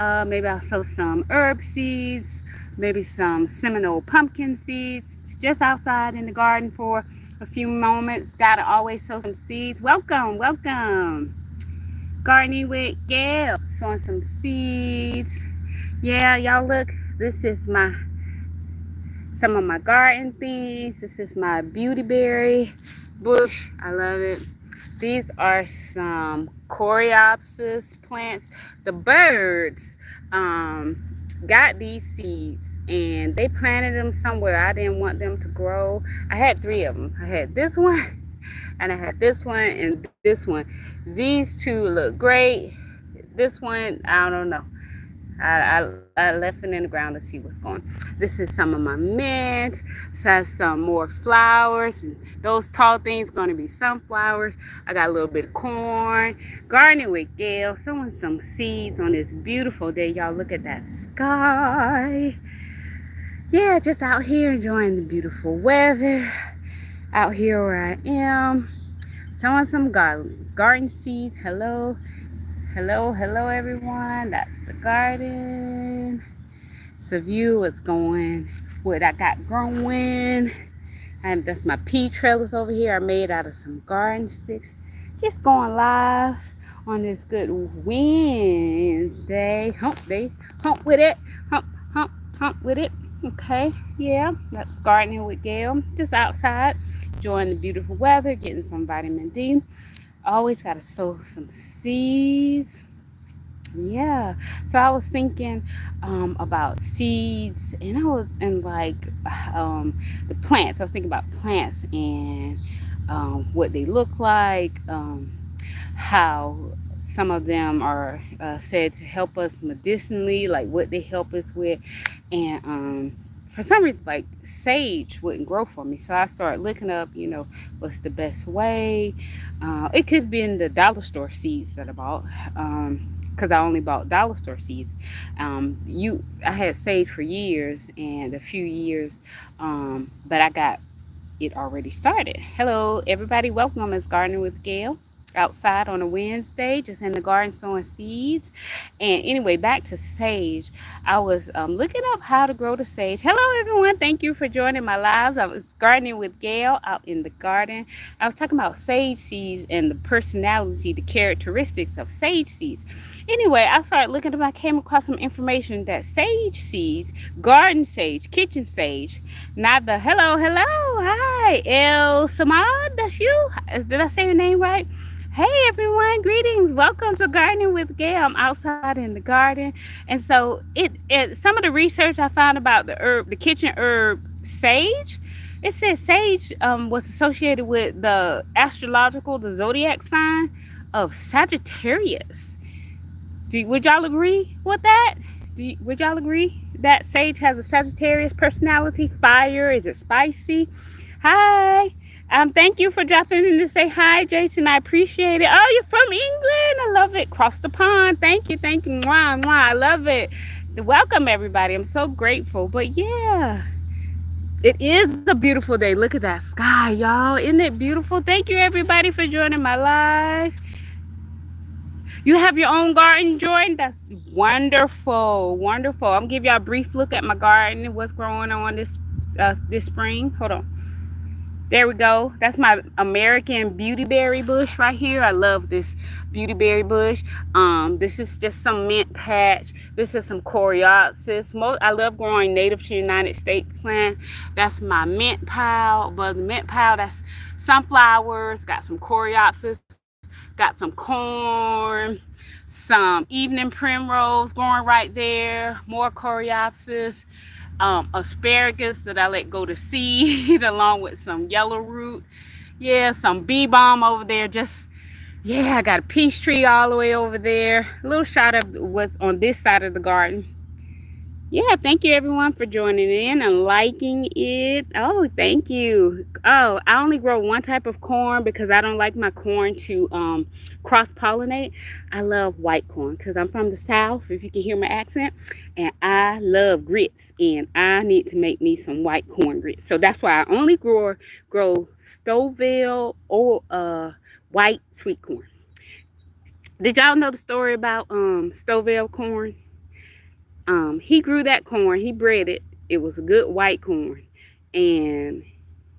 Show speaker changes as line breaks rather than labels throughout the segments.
Maybe I'll sow some herb seeds, maybe some Seminole pumpkin seeds, just outside in the garden for a few moments. Gotta always sow some seeds. Welcome, welcome. Gardening with Gail. Sowing some seeds. Yeah, y'all look. This is my some of my garden things. This is my beautyberry bush. I love it. These are some coreopsis plants. The birds got these seeds and they planted them somewhere. I didn't want them to grow. I had three of them. I had this one and I had this one and this one. These two look great. This one, I don't know. I left it in the ground to see what's going. This is some of my mint. This has some more flowers, and those tall things going to be sunflowers. I got a little bit of corn. Gardening with Gail, sowing some seeds on this beautiful day. Y'all look at that sky. Yeah, just out here enjoying the beautiful weather. Out here where I am, sowing some garden seeds. Hello. Hello, hello everyone. That's the garden. It's a view. What's going, what I got growing. And that's my pea trellis over here. I made out of some garden sticks. Just going live on this good Wednesday. Hump day. Hump with it. Hump, hump, hump with it. Okay, yeah, that's gardening with Gail. Just outside, enjoying the beautiful weather, getting some vitamin D. Always got to sow some seeds. Yeah, so I was thinking about seeds, and I was in like the plants. I was thinking about plants and what they look like, how some of them are said to help us medicinally, like what they help us with, and for some reason, like sage wouldn't grow for me. So I started looking up, what's the best way. It could be in the dollar store seeds that I bought, because I only bought dollar store seeds. I had sage for years and a few years, but I got it already started. Hello, everybody. Welcome. It's Gardening with Gail. Outside on a Wednesday, just in the garden sowing seeds. And anyway, back to sage. I was looking up how to grow the sage. Hello, everyone. Thank you for joining my lives. I was gardening with Gail out in the garden. I was talking about sage seeds and the personality, the characteristics of sage seeds. Anyway, I started looking up. I came across some information that sage seeds, garden sage, kitchen sage, not the hello, hi, El Samad. That's you. Did I say your name right? Hey everyone, greetings. Welcome to Gardening with Gail. I'm outside in the garden. And so it some of the research I found about the kitchen herb sage, it says sage was associated with the zodiac sign of Sagittarius. Would y'all agree with that? Would y'all agree that sage has a Sagittarius personality? Fire? Is it spicy? Hi. Thank you for dropping in to say hi, Jason. I appreciate it. Oh, you're from England. I love it. Cross the pond. Thank you. Thank you. Mwah, mwah. I love it. Welcome, everybody. I'm so grateful. But yeah, it is a beautiful day. Look at that sky, y'all. Isn't it beautiful? Thank you, everybody, for joining my live. You have your own garden, Jordan? That's wonderful. Wonderful. I'm going to give y'all a brief look at my garden, what's growing on this spring. Hold on. There we go. That's my American beautyberry bush right here. I love this beautyberry bush. This is just some mint patch. This is some coreopsis. I love growing native to the United States plant. That's my mint pile. But the mint pile, that's sunflowers. Got some coreopsis. Got some corn. Some evening primrose growing right there. More coreopsis. Asparagus that I let go to seed along with some yellow root. Yeah, some bee balm over there. I got a peach tree all the way over there. A little shot of what's on this side of the garden. Yeah, thank you everyone for joining in and liking it. Oh, thank you. Oh, I only grow one type of corn because I don't like my corn to cross-pollinate. I love white corn because I'm from the South, if you can hear my accent, and I love grits, and I need to make me some white corn grits. So that's why I only grow Stovale or white sweet corn. Did y'all know the story about Stovale corn? He grew that corn. He bred it. It was a good white corn, and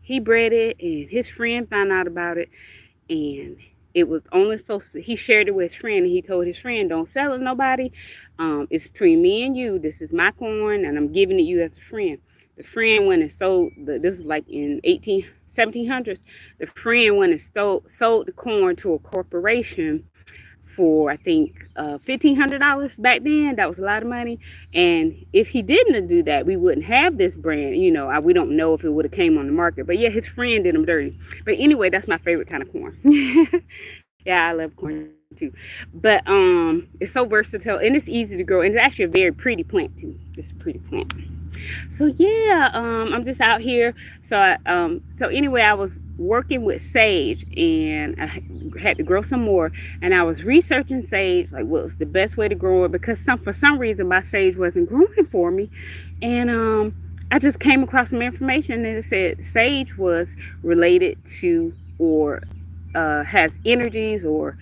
he bred it. And his friend found out about it, and it was only supposed to. He shared it with his friend, and he told his friend, "Don't sell it to nobody. It's between me and you. This is my corn, and I'm giving it you as a friend." The friend went and sold. This was like in 1700s. The friend went and sold the corn to a corporation for I think $1,500 back then. That was a lot of money. And if he didn't do that, we wouldn't have this brand. We don't know if it would have came on the market. But yeah, his friend did him dirty. But anyway, that's my favorite kind of corn. Yeah, I love corn too. But it's so versatile and it's easy to grow, and it's actually a very pretty plant too. It's a pretty plant. So yeah, I'm just out here. So anyway, I was working with sage, and I had to grow some more. And I was researching sage, like what was the best way to grow it, because for some reason my sage wasn't growing for me, and I just came across some information, and it said sage was related to or has energies or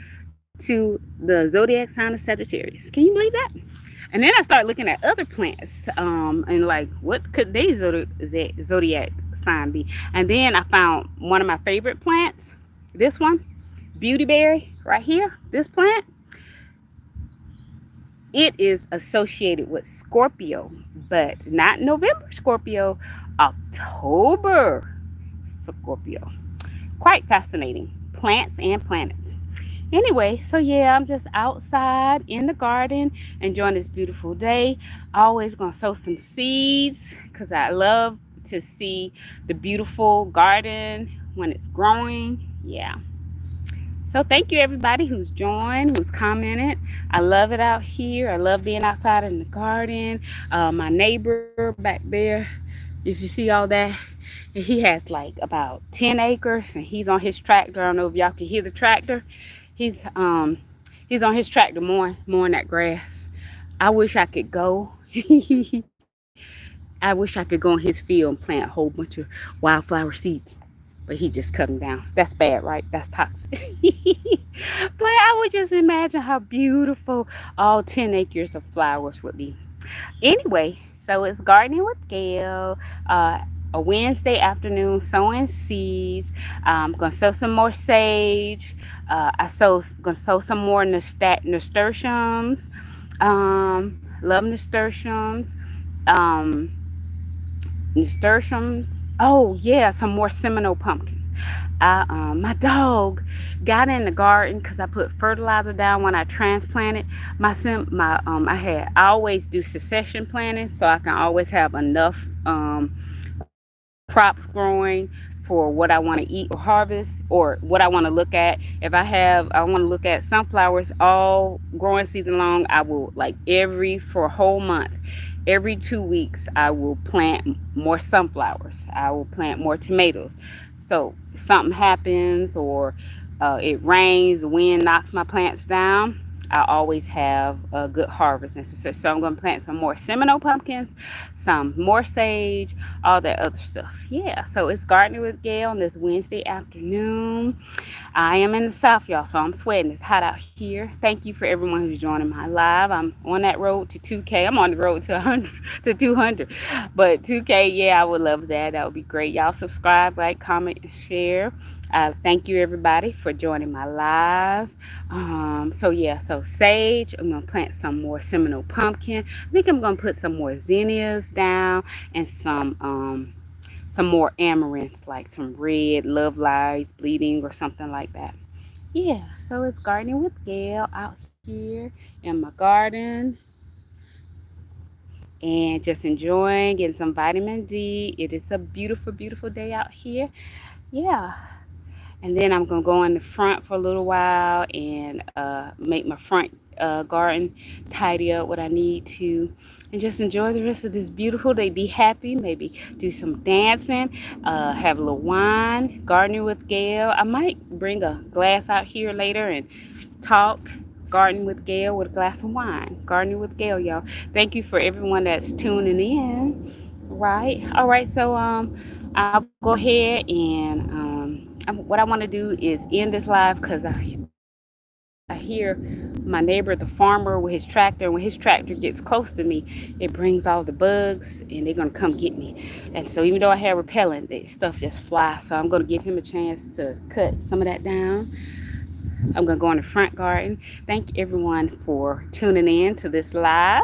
to the zodiac sign of Sagittarius. Can you believe that? And then I started looking at other plants, and like, what could they zodiac sign be? And then I found one of my favorite plants. This one, beautyberry, right here. This plant, it is associated with Scorpio, but not November Scorpio, October Scorpio. Quite fascinating. Plants and planets. Anyway, so yeah, I'm just outside in the garden enjoying this beautiful day. Always gonna sow some seeds because I love to see the beautiful garden when it's growing. Yeah. So thank you everybody who's joined, who's commented. I love it out here. I love being outside in the garden. My neighbor back there, if you see all that, he has like about 10 acres, and he's on his tractor. I don't know if y'all can hear the tractor. He's on his tractor mowing that grass. I wish I could go. I wish I could go in his field and plant a whole bunch of wildflower seeds. But he just cut them down. That's bad, right? That's toxic. But I would just imagine how beautiful all 10 acres of flowers would be. Anyway, so it's gardening with Gail. A Wednesday afternoon sowing seeds. I'm gonna sow some more sage. Gonna sow some more nasturtiums. Love nasturtiums. Um, Nasturtiums. Oh yeah, some more Seminole pumpkins. My dog got in the garden because I put fertilizer down when I transplanted I always do succession planting, so I can always have enough crops growing for what I want to eat or harvest, or what I want to look at. If I want to look at sunflowers all growing season long, I will, like, for a whole month, every 2 weeks, I will plant more sunflowers. I will plant more tomatoes. So something happens, or it rains, the wind knocks my plants down, I always have a good harvest and success. So I'm going to plant some more Seminole pumpkins, some more sage, all that other stuff. Yeah, so it's gardening with Gail on this Wednesday afternoon. I am in the South, y'all, so I'm sweating. It's hot out here. Thank you for everyone who's joining my live. I'm on that road to 2K. I'm on the road to 100 to 200, but 2K, yeah, I would love that. That would be great. Y'all subscribe, like, comment, and share. Thank you everybody for joining my live. So sage, I'm gonna plant some more Seminole pumpkin. I think I'm gonna put some more zinnias down, and some more amaranth, like some red love lights bleeding or something like that. Yeah, so it's gardening with Gail out here in my garden, and just enjoying getting some vitamin D. It is a beautiful, beautiful day out here. Yeah. And then I'm going to go in the front for a little while and make my front garden, tidy up what I need to, and just enjoy the rest of this beautiful day. Be happy, maybe do some dancing, have a little wine, gardening with Gail. I might bring a glass out here later and talk. Gardening with Gail with a glass of wine. Gardening with Gail, y'all. Thank you for everyone that's tuning in. Right. All right. So I'll go ahead and what I want to do is end this live because I I hear my neighbor, the farmer, with his tractor. And when his tractor gets close to me, it brings all the bugs and they're going to come get me. And so even though I have repellent, the stuff just flies. So I'm going to give him a chance to cut some of that down. I'm going to go in the front garden. Thank everyone for tuning in to this live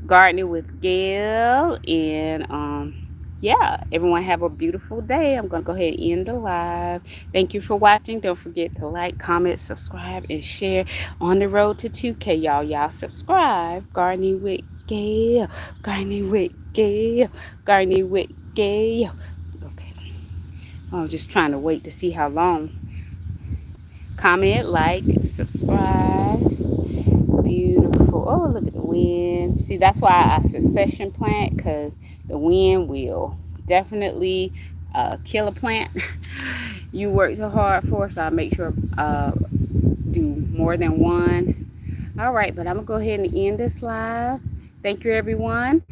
gardening with Gail. And yeah, everyone have a beautiful day. I'm going to go ahead and end the live. Thank you for watching. Don't forget to like, comment, subscribe, and share. On the road to 2K, y'all. Y'all subscribe. Gardening with Gail. Gardening with Gail. Gardening with Gail. Okay. I'm just trying to wait to see how long. Comment, like, subscribe. Beautiful. Oh, look at the wind. See, that's why I succession plant, because the wind will definitely kill a plant you work so hard for. So I make sure do more than one. All right, but I'm gonna go ahead and end this live. Thank you, everyone.